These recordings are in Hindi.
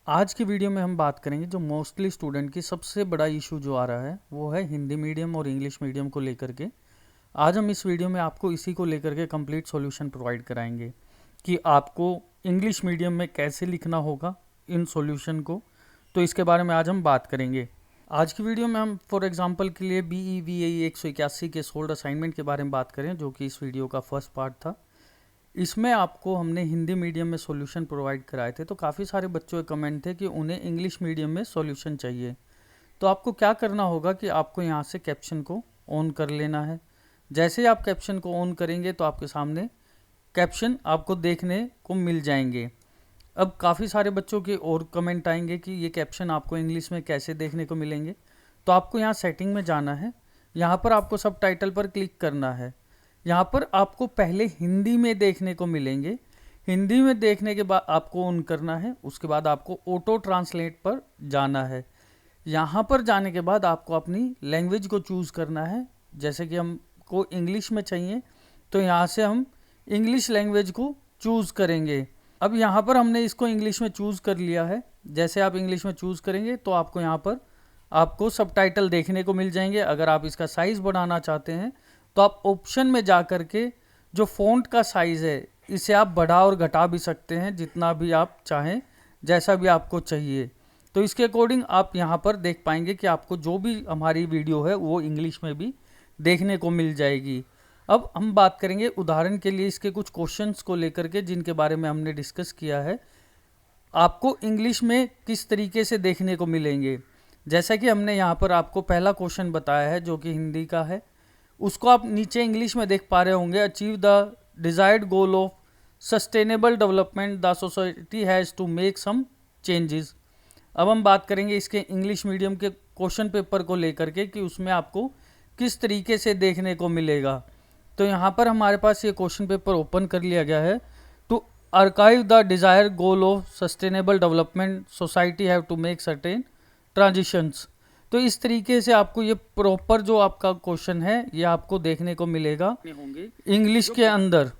आज की वीडियो में हम बात करेंगे जो मोस्टली स्टूडेंट की सबसे बड़ा इशू जो आ रहा है वो है हिंदी मीडियम और इंग्लिश मीडियम को लेकर के। आज हम इस वीडियो में आपको इसी को लेकर के कंप्लीट सॉल्यूशन प्रोवाइड कराएंगे कि आपको इंग्लिश मीडियम में कैसे लिखना होगा इन सॉल्यूशन को। तो इसके बारे में आज हम बात करेंगे। आज की वीडियो में हम फॉर एग्जांपल के लिए BEVAE 181 के सोल्ड असाइनमेंट के बारे में बात करें, जो कि इस वीडियो का फर्स्ट पार्ट था। इसमें आपको हमने हिंदी मीडियम में सॉल्यूशन प्रोवाइड कराए थे, तो काफ़ी सारे बच्चों के कमेंट थे कि उन्हें इंग्लिश मीडियम में सॉल्यूशन चाहिए। तो आपको क्या करना होगा कि आपको यहाँ से कैप्शन को ऑन कर लेना है। जैसे ही आप कैप्शन को ऑन करेंगे तो आपके सामने कैप्शन आपको देखने को मिल जाएंगे। अब काफ़ी सारे बच्चों के और कमेंट आएंगे कि ये कैप्शन आपको इंग्लिश में कैसे देखने को मिलेंगे। तो आपको यहाँ सेटिंग में जाना है, यहाँ पर आपको सब टाइटल पर क्लिक करना है। यहाँ पर आपको पहले हिंदी में देखने को मिलेंगे। हिंदी में देखने के बाद आपको ऑन करना है, उसके बाद आपको ऑटो ट्रांसलेट पर जाना है। यहाँ पर जाने के बाद आपको अपनी लैंग्वेज को चूज़ करना है। जैसे कि हमको इंग्लिश में चाहिए तो यहाँ से हम इंग्लिश लैंग्वेज को चूज़ करेंगे। अब यहाँ पर हमने इसको इंग्लिश में चूज़ कर लिया है। जैसे आप इंग्लिश में चूज़ करेंगे तो आपको यहाँ पर आपको सबटाइटल देखने को मिल जाएंगे। अगर आप इसका साइज़ बढ़ाना चाहते हैं तो आप ऑप्शन में जा कर के जो फ़ॉन्ट का साइज़ है इसे आप बढ़ा और घटा भी सकते हैं, जितना भी आप चाहें, जैसा भी आपको चाहिए। तो इसके अकॉर्डिंग आप यहाँ पर देख पाएंगे कि आपको जो भी हमारी वीडियो है वो इंग्लिश में भी देखने को मिल जाएगी। अब हम बात करेंगे उदाहरण के लिए इसके कुछ क्वेश्चंस को लेकर के, जिनके बारे में हमने डिस्कस किया है, आपको इंग्लिश में किस तरीके से देखने को मिलेंगे। जैसा कि हमने यहाँ पर आपको पहला क्वेश्चन बताया है जो कि हिंदी का है, उसको आप नीचे इंग्लिश में देख पा रहे होंगे। Achieve the desired goal of sustainable development, the society has to make some changes. अब हम बात करेंगे इसके इंग्लिश मीडियम के क्वेश्चन पेपर को लेकर के कि उसमें आपको किस तरीके से देखने को मिलेगा। तो यहाँ पर हमारे पास ये क्वेश्चन पेपर ओपन कर लिया गया है। To archive the desire goal of sustainable development, society have to make certain transitions. तो इस तरीके से आपको ये प्रॉपर जो आपका क्वेश्चन है ये आपको देखने को मिलेगा इंग्लिश के अंदर।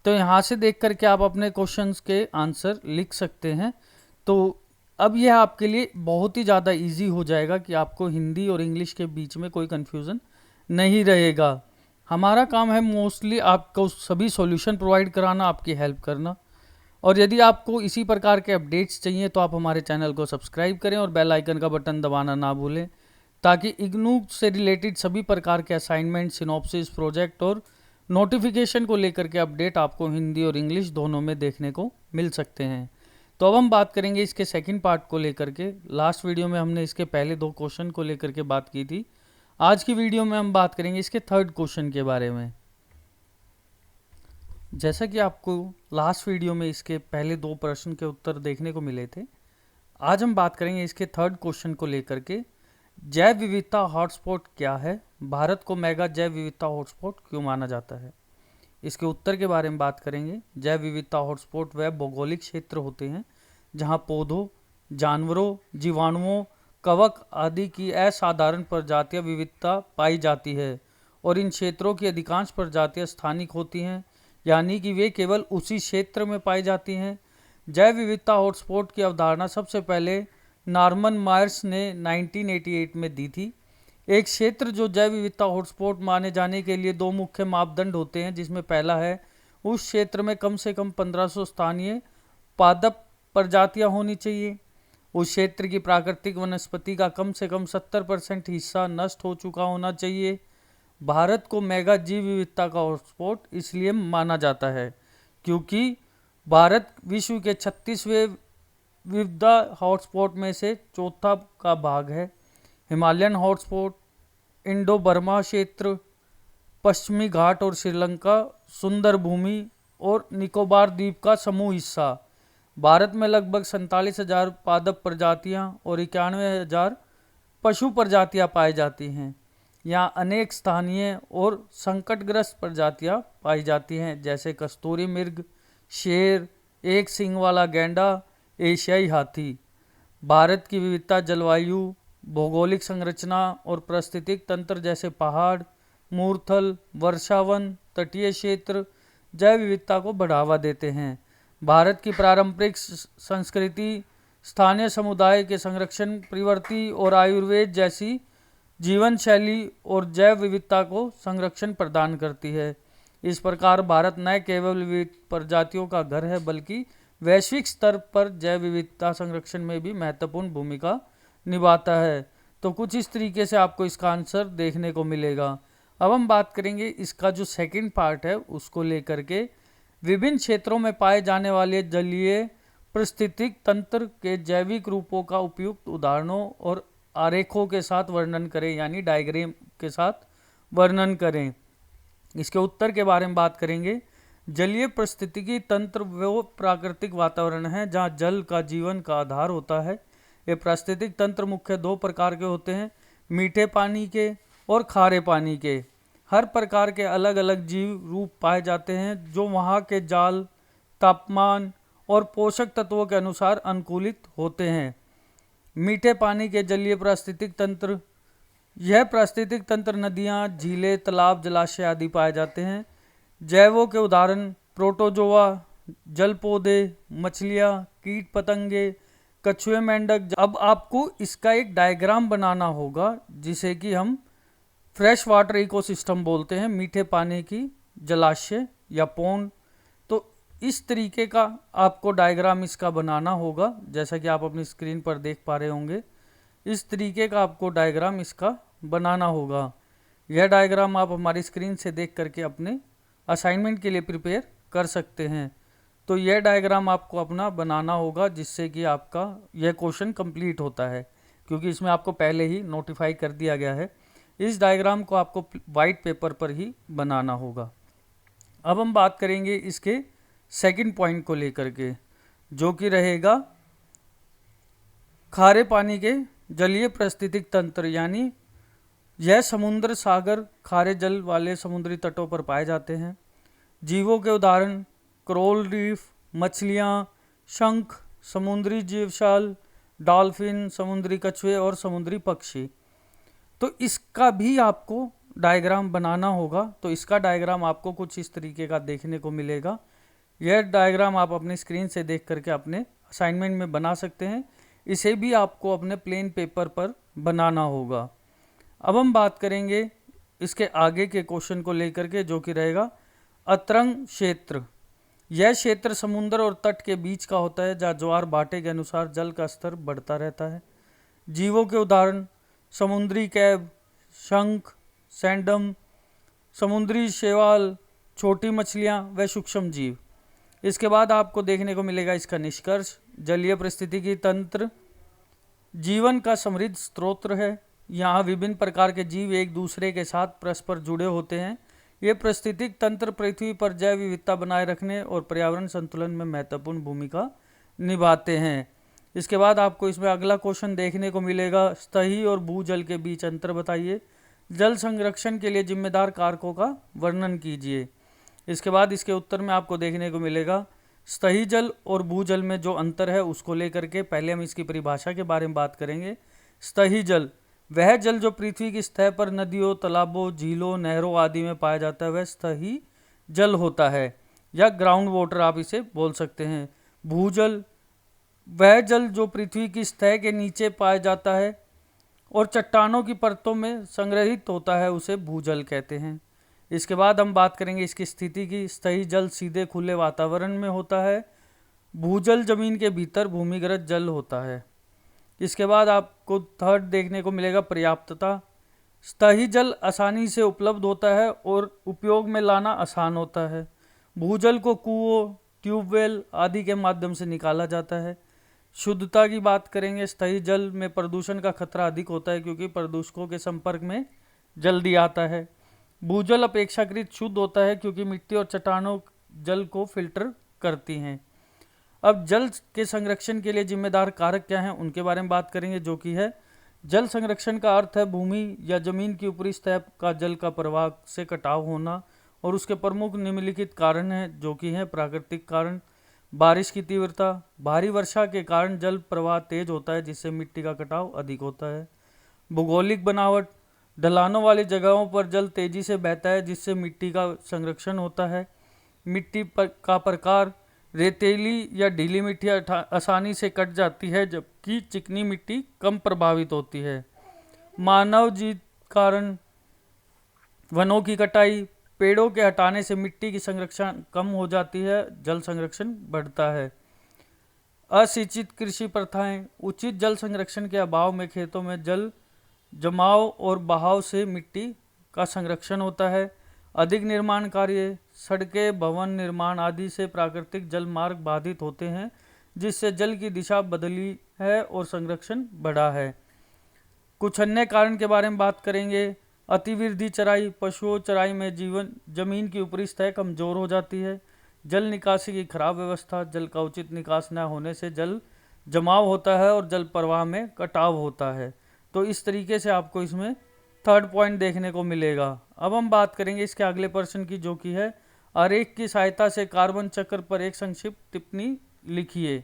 तो यहाँ से देख करके आप अपने क्वेश्चंस के आंसर लिख सकते हैं। तो अब यह आपके लिए बहुत ही ज़्यादा इजी हो जाएगा कि आपको हिंदी और इंग्लिश के बीच में कोई कन्फ्यूज़न नहीं रहेगा। हमारा काम है मोस्टली आपको सभी सॉल्यूशन प्रोवाइड कराना, आपकी हेल्प करना। और यदि आपको इसी प्रकार के अपडेट्स चाहिए तो आप हमारे चैनल को सब्सक्राइब करें और बेल आइकन का बटन दबाना ना भूलें, ताकि इग्नू से रिलेटेड सभी प्रकार के असाइनमेंट, सिनॉप्सिस, प्रोजेक्ट और नोटिफिकेशन को लेकर के अपडेट आपको हिंदी और इंग्लिश दोनों में देखने को मिल सकते हैं। तो अब हम बात करेंगे इसके सेकंड पार्ट को लेकर के। लास्ट वीडियो में हमने इसके पहले 2 क्वेश्चन को लेकर के बात की थी। आज की वीडियो में हम बात करेंगे इसके थर्ड क्वेश्चन के बारे में। जैसा कि आपको लास्ट वीडियो में इसके पहले 2 प्रश्न के उत्तर देखने को मिले थे, आज हम बात करेंगे इसके थर्ड क्वेश्चन को लेकर के। जैव विविधता हॉटस्पॉट क्या है? भारत को मेगा जैव विविधता हॉटस्पॉट क्यों माना जाता है? इसके उत्तर के बारे में बात करेंगे। जैव विविधता हॉटस्पॉट वह भौगोलिक क्षेत्र होते हैं जहां पौधों, जानवरों, जीवाणुओं, कवक आदि की असाधारण प्रजातियां विविधता पाई जाती है, और इन क्षेत्रों की अधिकांश प्रजातियां स्थानिक होती हैं, यानी कि वे केवल उसी क्षेत्र में पाई जाती हैं। जैव विविधता हॉटस्पॉट की अवधारणा सबसे पहले नॉर्मन मायर्स ने 1988 में दी थी। एक क्षेत्र जो जैव विविधता हॉटस्पॉट माने जाने के लिए 2 मुख्य मापदंड होते हैं, जिसमें पहला है उस क्षेत्र में कम से कम 1500 स्थानीय पादप प्रजातियां होनी चाहिए। उस क्षेत्र की प्राकृतिक वनस्पति का कम से कम 70% हिस्सा नष्ट हो चुका होना चाहिए। भारत को मेगा जीव विविधता का हॉटस्पॉट इसलिए माना जाता है क्योंकि भारत विश्व के 36वें विविधता हॉटस्पॉट में से चौथा का भाग है। हिमालयन हॉटस्पॉट, इंडो बर्मा क्षेत्र, पश्चिमी घाट और श्रीलंका, सुंदर भूमि और निकोबार द्वीप का समूह हिस्सा। भारत में लगभग 47,000 पादप प्रजातियां और 91,000 पशु प्रजातियां पाई जाती हैं। यहाँ अनेक स्थानीय और संकटग्रस्त प्रजातियां पाई जाती हैं, जैसे कस्तूरी मृग, शेर, एक सींग वाला गैंडा, एशियाई हाथी। भारत की विविधता जलवायु, भौगोलिक संरचना और पारिस्थितिक तंत्र जैसे पहाड़, मूर्थल, वर्षावन, तटीय क्षेत्र जैव विविधता को बढ़ावा देते हैं। भारत की पारंपरिक संस्कृति स्थानीय समुदाय के संरक्षण, प्रवृत्ति और आयुर्वेद जैसी जीवन शैली और जैव विविधता को संरक्षण प्रदान करती है। इस प्रकार भारत न केवल विविध प्रजातियों का घर है बल्कि वैश्विक स्तर पर जैव विविधता संरक्षण में भी महत्वपूर्ण भूमिका निभाता है। तो कुछ इस तरीके से आपको इसका आंसर देखने को मिलेगा। अब हम बात करेंगे इसका जो सेकंड पार्ट है उसको लेकर के, विभिन्न क्षेत्रों में पाए जाने वाले जलीय पारिस्थितिक तंत्र के जैविक रूपों का उपयुक्त उदाहरणों और आरेखों के साथ वर्णन करें, यानी डायग्राम के साथ वर्णन करें। इसके उत्तर के बारे में बात करेंगे। जलीय पारिस्थितिकी तंत्र वो प्राकृतिक वातावरण है जहाँ जल का जीवन का आधार होता है। ये पारिस्थितिक तंत्र मुख्य दो प्रकार के होते हैं, मीठे पानी के और खारे पानी के। हर प्रकार के अलग अलग जीव रूप पाए जाते हैं जो वहाँ के जल, तापमान और पोषक तत्वों के अनुसार अनुकूलित होते हैं। मीठे पानी के जलीय पारिस्थितिक तंत्र, यह पारिस्थितिक तंत्र नदियाँ, झीलें, तालाब, जलाशय आदि पाए जाते हैं। जैवों के उदाहरण प्रोटोजोआ, जल पौधे, मछलियाँ, कीट पतंगे, कछुए, मेंढक। अब आपको इसका एक डायग्राम बनाना होगा जिसे कि हम फ्रेश वाटर इकोसिस्टम बोलते हैं, मीठे पानी की जलाशय या पौंड। तो इस तरीके का आपको डायग्राम इसका बनाना होगा, जैसा कि आप अपनी स्क्रीन पर देख पा रहे होंगे। इस तरीके का आपको डायग्राम इसका बनाना होगा। यह डायग्राम आप हमारी स्क्रीन से देख करके अपने असाइनमेंट के लिए प्रिपेयर कर सकते हैं। तो यह डायग्राम आपको अपना बनाना होगा जिससे कि आपका यह क्वेश्चन कंप्लीट होता है, क्योंकि इसमें आपको पहले ही नोटिफाई कर दिया गया है। इस डायग्राम को आपको वाइट पेपर पर ही बनाना होगा। अब हम बात करेंगे इसके सेकंड पॉइंट को लेकर के, जो कि रहेगा खारे पानी के जलीय पारिस्थितिक तंत्र, यानी यह समुद्र, सागर, खारे जल वाले समुद्री तटों पर पाए जाते हैं। जीवों के उदाहरण कोरल रीफ, मछलियाँ, शंख, समुद्री जीवशाल, डॉल्फिन, समुद्री कछुए और समुद्री पक्षी। तो इसका भी आपको डायग्राम बनाना होगा। तो इसका डायग्राम आपको कुछ इस तरीके का देखने को मिलेगा। यह डायग्राम आप अपनी स्क्रीन से देख करके अपने असाइनमेंट में बना सकते हैं। इसे भी आपको अपने प्लेन पेपर पर बनाना होगा। अब हम बात करेंगे इसके आगे के क्वेश्चन को लेकर के, जो कि रहेगा अतरंग क्षेत्र। यह क्षेत्र समुद्र और तट के बीच का होता है जहाँ ज्वार भाटे के अनुसार जल का स्तर बढ़ता रहता है। जीवों के उदाहरण समुद्री कैब, शंख, सैंडम, समुद्री शैवाल, छोटी मछलियाँ व सूक्ष्म जीव। इसके बाद आपको देखने को मिलेगा इसका निष्कर्ष। जलीय पारिस्थितिकी तंत्र जीवन का समृद्ध स्रोत है। यहाँ विभिन्न प्रकार के जीव एक दूसरे के साथ परस्पर जुड़े होते हैं। ये पारिस्थितिक तंत्र पृथ्वी पर जैव विविधता बनाए रखने और पर्यावरण संतुलन में महत्वपूर्ण भूमिका निभाते हैं। इसके बाद आपको इसमें अगला क्वेश्चन देखने को मिलेगा, सतही और भूजल के बीच अंतर बताइए। जल संरक्षण के लिए जिम्मेदार कारकों का वर्णन कीजिए। इसके बाद इसके उत्तर में आपको देखने को मिलेगा सतही जल और भूजल में जो अंतर है उसको लेकर के पहले हम इसकी परिभाषा के बारे में बात करेंगे। सतही जल वह जल जो पृथ्वी की सतह पर नदियों, तालाबों, झीलों, नहरों आदि में पाया जाता है, वह सतही जल होता है, या ग्राउंड वाटर आप इसे बोल सकते हैं। भूजल वह जल जो पृथ्वी की सतह के नीचे पाया जाता है और चट्टानों की परतों में संग्रहित होता है, उसे भूजल कहते हैं। इसके बाद हम बात करेंगे इसकी स्थिति की। सतही जल सीधे खुले वातावरण में होता है। भूजल जमीन के भीतर भूमिगत जल होता है। इसके बाद आपको थर्ड देखने को मिलेगा पर्याप्तता। सतही जल आसानी से उपलब्ध होता है और उपयोग में लाना आसान होता है। भूजल को कुओं, ट्यूबवेल आदि के माध्यम से निकाला जाता है। शुद्धता की बात करेंगे, सतही जल में प्रदूषण का खतरा अधिक होता है क्योंकि प्रदूषकों के संपर्क में जल्दी आता है। भूजल अपेक्षाकृत शुद्ध होता है क्योंकि मिट्टी और चट्टानों जल को फिल्टर करती हैं। अब जल के संरक्षण के लिए जिम्मेदार कारक क्या हैं उनके बारे में बात करेंगे, जो कि है जल संरक्षण का अर्थ है भूमि या जमीन की ऊपरी सतह का जल का प्रवाह से कटाव होना, और उसके प्रमुख निम्नलिखित कारण हैं, जो कि हैं प्राकृतिक कारण, बारिश की तीव्रता, भारी वर्षा के कारण जल प्रवाह तेज होता है जिससे मिट्टी का कटाव अधिक होता है। भौगोलिक बनावट, ढलानों वाली जगहों पर जल तेजी से बहता है जिससे मिट्टी का संरक्षण होता है। मिट्टी का प्रकार, रेतीली या ढीली मिट्टी आसानी से कट जाती है, जबकि चिकनी मिट्टी कम प्रभावित होती है। मानव जीव कारण वनों की कटाई, पेड़ों के हटाने से मिट्टी की संरक्षण कम हो जाती है, जल संरक्षण बढ़ता है। असिंचित कृषि प्रथाएं, उचित जल संरक्षण के अभाव में खेतों में जल जमाव और बहाव से मिट्टी का संरक्षण होता है। अधिक निर्माण कार्य, सड़कें, भवन निर्माण आदि से प्राकृतिक जल मार्ग बाधित होते हैं, जिससे जल की दिशा बदली है और संरक्षण बढ़ा है। कुछ अन्य कारण के बारे में बात करेंगे। अतिवृद्धि चराई, पशुओं चराई में जमीन की ऊपरी सतह कमजोर हो जाती है। जल निकासी की खराब व्यवस्था, जल का उचित निकास न होने से जल जमाव होता है और जल प्रवाह में कटाव होता है। तो इस तरीके से आपको इसमें थर्ड पॉइंट देखने को मिलेगा। अब हम बात करेंगे इसके अगले प्रश्न की, जो कि है आरेख की सहायता से कार्बन चक्र पर एक संक्षिप्त टिप्पणी लिखिए।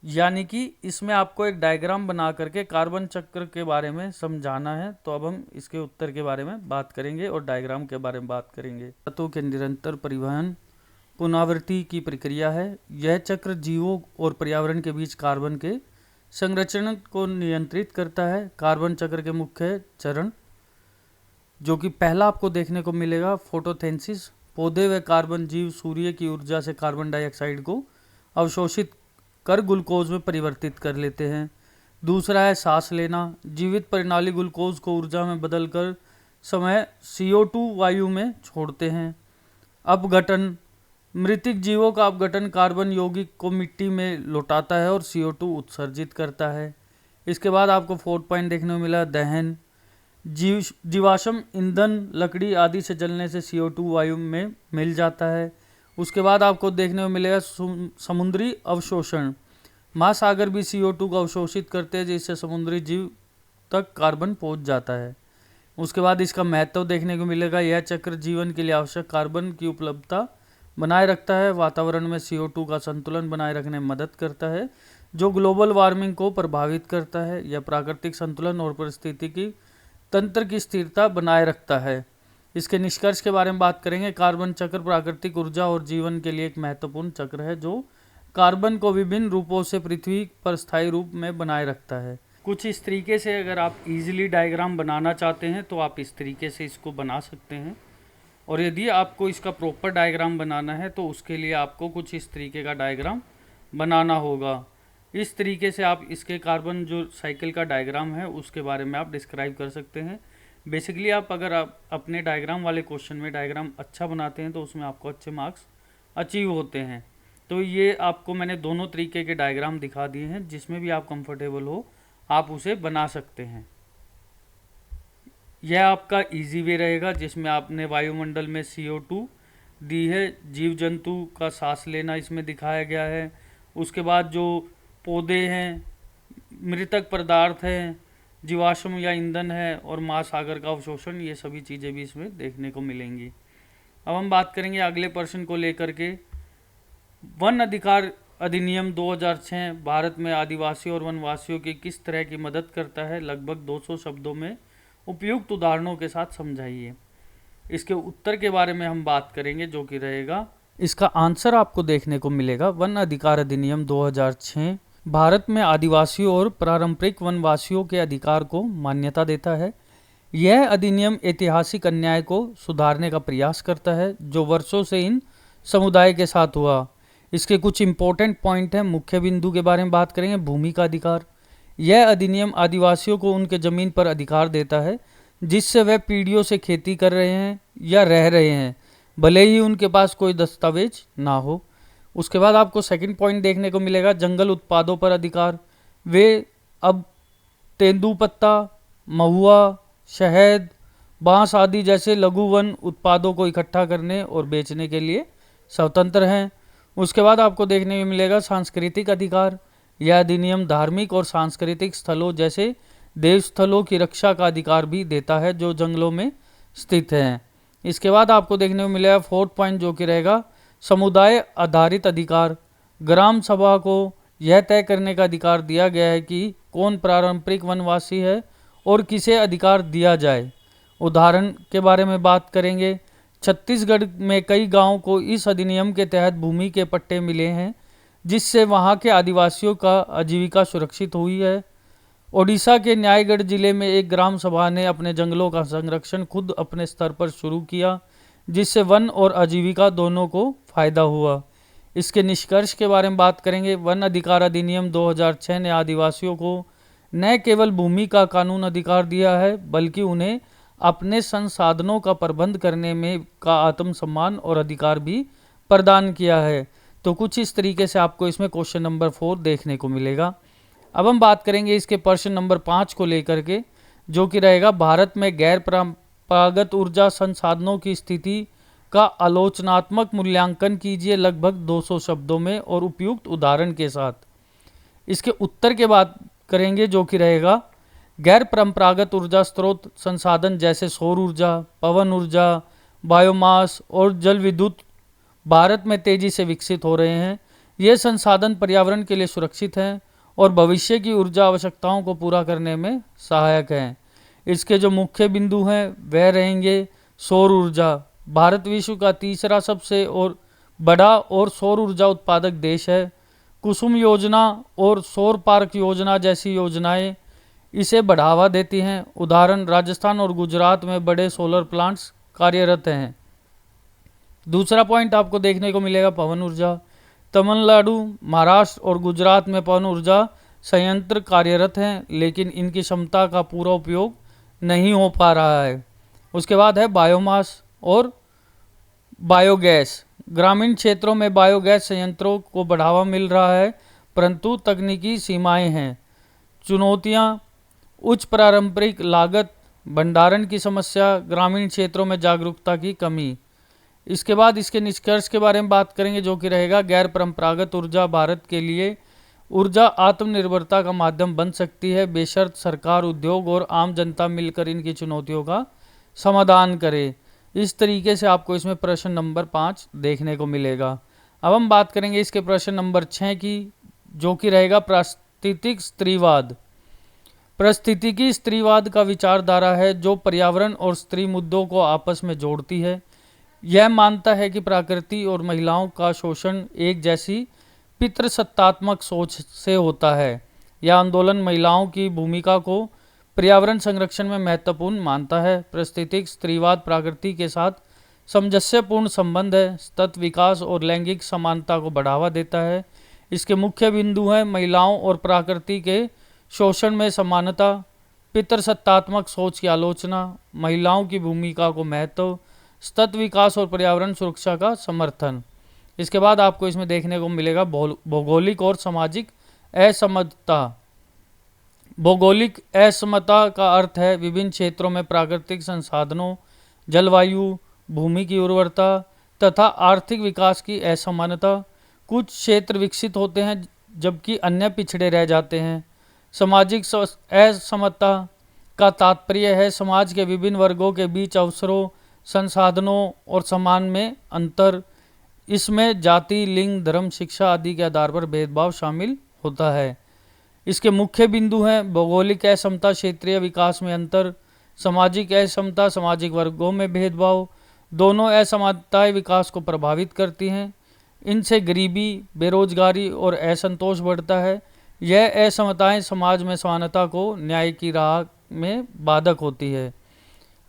यानी कि इसमें आपको एक डायग्राम बना करके कार्बन चक्र के बारे में समझाना है। तो अब हम इसके उत्तर के बारे में बात करेंगे और डायग्राम के बारे में बात करेंगे। तत्वों के निरंतर परिवहन पुनरावृत्ति की प्रक्रिया है। यह चक्र जीवों और पर्यावरण के बीच कार्बन के संरक्षण को नियंत्रित करता है। कार्बन चक्र के मुख्य चरण, जो कि पहला आपको देखने को मिलेगा फोटोसिंथेसिस। पौधे व कार्बन जीव सूर्य की ऊर्जा से कार्बन डाइऑक्साइड को अवशोषित कर ग्लूकोज में परिवर्तित कर लेते हैं। दूसरा है सांस लेना। जीवित प्रणाली ग्लूकोज को ऊर्जा में बदलकर समय CO2 वायु में छोड़ते हैं। अपघटन, मृतिक जीवों का अपघटन कार्बन यौगिक को मिट्टी में लौटाता है और CO2 उत्सर्जित करता है। इसके बाद आपको फोर्थ पॉइंट देखने को मिला दहन। जीवाश्म ईंधन लकड़ी आदि से जलने से CO2 वायु में मिल जाता है। उसके बाद आपको देखने को मिलेगा समुद्री अवशोषण। महासागर भी CO2 को अवशोषित करते हैं, जिससे समुद्री जीव तक कार्बन पहुंच जाता है। उसके बाद इसका महत्व देखने को मिलेगा। यह चक्र जीवन के लिए आवश्यक कार्बन की उपलब्धता बनाए रखता है। वातावरण में CO2 का संतुलन बनाए रखने में मदद करता है, जो ग्लोबल वार्मिंग को प्रभावित करता है। यह प्राकृतिक संतुलन और पारिस्थितिकी तंत्र की स्थिरता बनाए रखता है। इसके निष्कर्ष के बारे में बात करेंगे। कार्बन चक्र प्राकृतिक ऊर्जा और जीवन के लिए एक महत्वपूर्ण चक्र है, जो कार्बन को विभिन्न रूपों से पृथ्वी पर स्थायी रूप में बनाए रखता है। कुछ इस तरीके से अगर आप इजीली डायग्राम बनाना चाहते हैं तो आप इस तरीके से इसको बना सकते हैं, और यदि आपको इसका प्रॉपर डायग्राम बनाना है तो उसके लिए आपको कुछ इस तरीके का डायग्राम बनाना होगा। इस तरीके से आप इसके कार्बन जो साइकिल का डायग्राम है उसके बारे में आप डिस्क्राइब कर सकते हैं। बेसिकली अगर आप अपने डायग्राम वाले क्वेश्चन में डायग्राम अच्छा बनाते हैं तो उसमें आपको अच्छे मार्क्स अचीव होते हैं। तो ये आपको मैंने दोनों तरीके के डायग्राम दिखा दिए हैं, जिसमें भी आप कंफर्टेबल हो आप उसे बना सकते हैं। यह आपका इजी वे रहेगा, जिसमें आपने वायुमंडल में CO2 दी है, जीव जंतु का सांस लेना इसमें दिखाया गया है। उसके बाद जो पौधे हैं, मृतक पदार्थ हैं, जीवाश्म या ईंधन है, और महासागर का अवशोषण, ये सभी चीज़ें भी इसमें देखने को मिलेंगी। अब हम बात करेंगे अगले प्रश्न को लेकर के। वन अधिकार अधिनियम 2006 भारत में आदिवासियों और वनवासियों की किस तरह की मदद करता है? लगभग 200 शब्दों में उपयुक्त उदाहरणों के साथ समझाइए। इसके उत्तर के बारे में हम बात करेंगे, जो कि रहेगा, इसका आंसर आपको देखने को मिलेगा वन अधिकार अधिनियम 2006 भारत में आदिवासियों और पारंपरिक वनवासियों के अधिकार को मान्यता देता है। यह अधिनियम ऐतिहासिक अन्याय को सुधारने का प्रयास करता है, जो वर्षों से इन समुदाय के साथ हुआ। इसके कुछ इंपॉर्टेंट पॉइंट हैं। मुख्य बिंदु के बारे में बात करेंगे। भूमि का अधिकार। यह अधिनियम आदिवासियों को उनके ज़मीन पर अधिकार देता है, जिससे वह पीढ़ियों से खेती कर रहे हैं या रह रहे हैं, भले ही उनके पास कोई दस्तावेज ना हो। उसके बाद आपको सेकंड पॉइंट देखने को मिलेगा, जंगल उत्पादों पर अधिकार। वे अब तेंदूपत्ता, महुआ, शहद, बांस आदि जैसे लघु वन उत्पादों को इकट्ठा करने और बेचने के लिए स्वतंत्र हैं। उसके बाद आपको देखने को मिलेगा सांस्कृतिक अधिकार। यह अधिनियम धार्मिक और सांस्कृतिक स्थलों जैसे देव स्थलों की रक्षा का अधिकार भी देता है, जो जंगलों में स्थित हैं। इसके बाद आपको देखने को मिलेगा फोर्थ पॉइंट, जो कि रहेगा समुदाय आधारित अधिकार। ग्राम सभा को यह तय करने का अधिकार दिया गया है कि कौन पारंपरिक वनवासी है और किसे अधिकार दिया जाए। उदाहरण के बारे में बात करेंगे। छत्तीसगढ़ में कई गांवों को इस अधिनियम के तहत भूमि के पट्टे मिले हैं, जिससे वहां के आदिवासियों का आजीविका सुरक्षित हुई है। ओडिशा के न्यायगढ़ जिले में एक ग्राम सभा ने अपने जंगलों का संरक्षण खुद अपने स्तर पर शुरू किया, जिससे वन और आजीविका दोनों को फायदा हुआ। इसके निष्कर्ष के बारे में बात करेंगे। वन अधिकार अधिनियम 2006 ने आदिवासियों को न केवल भूमि का कानून अधिकार दिया है, बल्कि उन्हें अपने संसाधनों का प्रबंध करने में का आत्मसम्मान और अधिकार भी प्रदान किया है। तो कुछ इस तरीके से आपको इसमें क्वेश्चन नंबर 4 देखने को मिलेगा। अब हम बात करेंगे इसके प्रश्न नंबर 5 को लेकर के, जो कि रहेगा भारत में गैर परंपरागत ऊर्जा संसाधनों की स्थिति का आलोचनात्मक मूल्यांकन कीजिए लगभग 200 शब्दों में और उपयुक्त उदाहरण के साथ। इसके उत्तर के बात करेंगे, जो कि रहेगा गैर परंपरागत ऊर्जा स्रोत संसाधन जैसे सौर ऊर्जा, पवन ऊर्जा, बायोमास और जल विद्युत भारत में तेजी से विकसित हो रहे हैं। ये संसाधन पर्यावरण के लिए सुरक्षित हैं और भविष्य की ऊर्जा आवश्यकताओं को पूरा करने में सहायक हैं। इसके जो मुख्य बिंदु हैं वह रहेंगे सौर ऊर्जा। भारत विश्व का तीसरा सबसे और बड़ा और सौर ऊर्जा उत्पादक देश है। कुसुम योजना और सौर पार्क योजना जैसी योजनाएं इसे बढ़ावा देती हैं। उदाहरण राजस्थान और गुजरात में बड़े सोलर प्लांट्स कार्यरत हैं। दूसरा पॉइंट आपको देखने को मिलेगा पवन ऊर्जा। तमिलनाडु, महाराष्ट्र और गुजरात में पवन ऊर्जा संयंत्र कार्यरत हैं, लेकिन इनकी क्षमता का पूरा उपयोग नहीं हो पा रहा है। उसके बाद है बायोमास और बायोगैस। ग्रामीण क्षेत्रों में बायोगैस संयंत्रों को बढ़ावा मिल रहा है, परंतु तकनीकी सीमाएं हैं। चुनौतियां उच्च पारंपरिक लागत, भंडारण की समस्या, ग्रामीण क्षेत्रों में जागरूकता की कमी। इसके बाद इसके निष्कर्ष के बारे में बात करेंगे, जो कि रहेगा गैर परंपरागत ऊर्जा भारत के लिए ऊर्जा आत्मनिर्भरता का माध्यम बन सकती है, बेशर्त सरकार, उद्योग और आम जनता मिलकर इनकी चुनौतियों का समाधान करे। इस तरीके से आपको इसमें प्रश्न नंबर 5 देखने को मिलेगा। अब हम बात करेंगे इसके प्रश्न नंबर 6 की, जो कि रहेगा पारिस्थितिक स्त्रीवाद। पारिस्थितिकी स्त्रीवाद का विचारधारा है जो पर्यावरण और स्त्री मुद्दों को आपस में जोड़ती है। यह मानता है कि प्रकृति और महिलाओं का शोषण एक जैसी पितृसत्तात्मक सोच से होता है। यह आंदोलन महिलाओं की भूमिका को पर्यावरण संरक्षण में महत्वपूर्ण मानता है। पारिस्थितिक स्त्रीवाद प्रकृति के साथ सामंजस्यपूर्ण संबंध है, सतत विकास और लैंगिक समानता को बढ़ावा देता है। इसके मुख्य बिंदु हैं महिलाओं और प्रकृति के शोषण में समानता, पितृसत्तात्मक सोच की आलोचना, महिलाओं की भूमिका को महत्व, सतत विकास और पर्यावरण सुरक्षा का समर्थन। इसके बाद आपको इसमें देखने को मिलेगा भौगोलिक और सामाजिक असमता। भौगोलिक असमता का अर्थ है विभिन्न क्षेत्रों में प्राकृतिक संसाधनों, जलवायु, भूमि की उर्वरता तथा आर्थिक विकास की असमानता। कुछ क्षेत्र विकसित होते हैं जबकि अन्य पिछड़े रह जाते हैं। सामाजिक असमता का तात्पर्य है समाज के विभिन्न वर्गों के बीच अवसरों, संसाधनों और सम्मान में अंतर। इसमें जाति, लिंग, धर्म, शिक्षा आदि के आधार पर भेदभाव शामिल होता है। इसके मुख्य बिंदु हैं भौगोलिक असमता, क्षेत्रीय विकास में अंतर, सामाजिक असमता, सामाजिक वर्गों में भेदभाव। दोनों असमानताएं विकास को प्रभावित करती हैं। इनसे गरीबी, बेरोजगारी और असंतोष बढ़ता है। यह असमताएं समाज में समानता को न्याय की राह में बाधक होती है।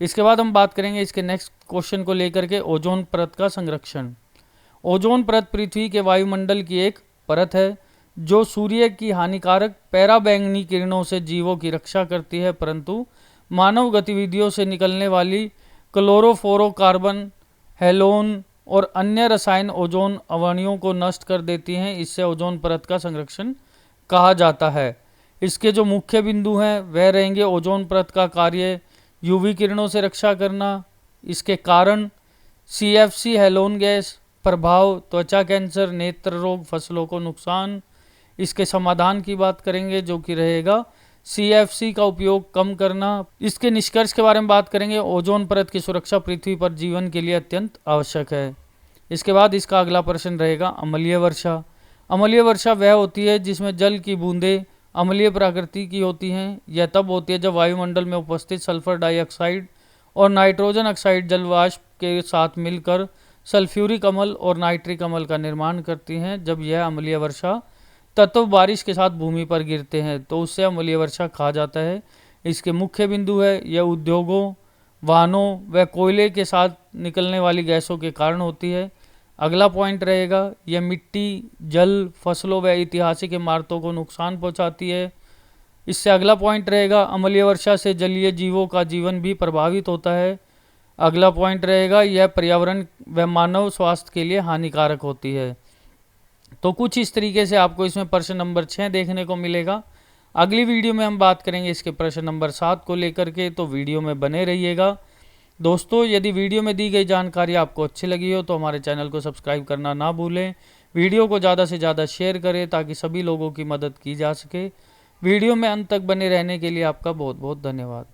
इसके बाद हम बात करेंगे इसके नेक्स्ट क्वेश्चन को लेकर के, ओजोन परत का संरक्षण। ओजोन परत पृथ्वी के वायुमंडल की एक परत है जो सूर्य की हानिकारक पराबैंगनी किरणों से जीवों की रक्षा करती है, परंतु मानव गतिविधियों से निकलने वाली क्लोरोफ्लोरोकार्बन, हैलोन और अन्य रसायन ओजोन अवयवों को नष्ट कर देती हैं। इससे ओजोन परत का संरक्षण कहा जाता है। इसके जो मुख्य बिंदु हैं वह रहेंगे ओजोन परत का कार्य यूवी किरणों से रक्षा करना। इसके कारण CFC, हैलोन गैस प्रभाव, त्वचा कैंसर, नेत्र रोग, फसलों को नुकसान। इसके समाधान की बात करेंगे, जो कि रहेगा CFC का उपयोग कम करना। इसके निष्कर्ष के बारे में बात करेंगे, ओजोन परत की सुरक्षा पृथ्वी पर जीवन के लिए अत्यंत आवश्यक है। इसके बाद इसका अगला प्रश्न रहेगा अम्लीय वर्षा। अम्लीय वर्षा वह होती है जिसमें जल की बूंदें अम्लीय प्रकृति की होती हैं। यह तब होती है जब वायुमंडल में उपस्थित सल्फर डाइऑक्साइड और नाइट्रोजन ऑक्साइड जल वाष्प के साथ मिलकर सल्फ्यूरिक अम्ल और नाइट्रिक अम्ल का निर्माण करती हैं। जब यह अम्लीय वर्षा तत्व बारिश के साथ भूमि पर गिरते हैं तो उससे अम्लीय वर्षा कहा जाता है। इसके मुख्य बिंदु है यह उद्योगों, वाहनों व कोयले के साथ निकलने वाली गैसों के कारण होती है। अगला पॉइंट रहेगा यह मिट्टी, जल, फसलों व ऐतिहासिक इमारतों को नुकसान पहुंचाती है। इससे अगला पॉइंट रहेगा अम्लीय वर्षा से जलीय जीवों का जीवन भी प्रभावित होता है। अगला पॉइंट रहेगा यह पर्यावरण व मानव स्वास्थ्य के लिए हानिकारक होती है। तो कुछ इस तरीके से आपको इसमें प्रश्न नंबर 6 देखने को मिलेगा। अगली वीडियो में हम बात करेंगे इसके प्रश्न नंबर 7 को लेकर के, तो वीडियो में बने रहिएगा। दोस्तों, यदि वीडियो में दी गई जानकारी आपको अच्छी लगी हो तो हमारे चैनल को सब्सक्राइब करना ना भूलें। वीडियो को ज़्यादा से ज़्यादा शेयर करें ताकि सभी लोगों की मदद की जा सके। वीडियो में अंत तक बने रहने के लिए आपका बहुत बहुत धन्यवाद।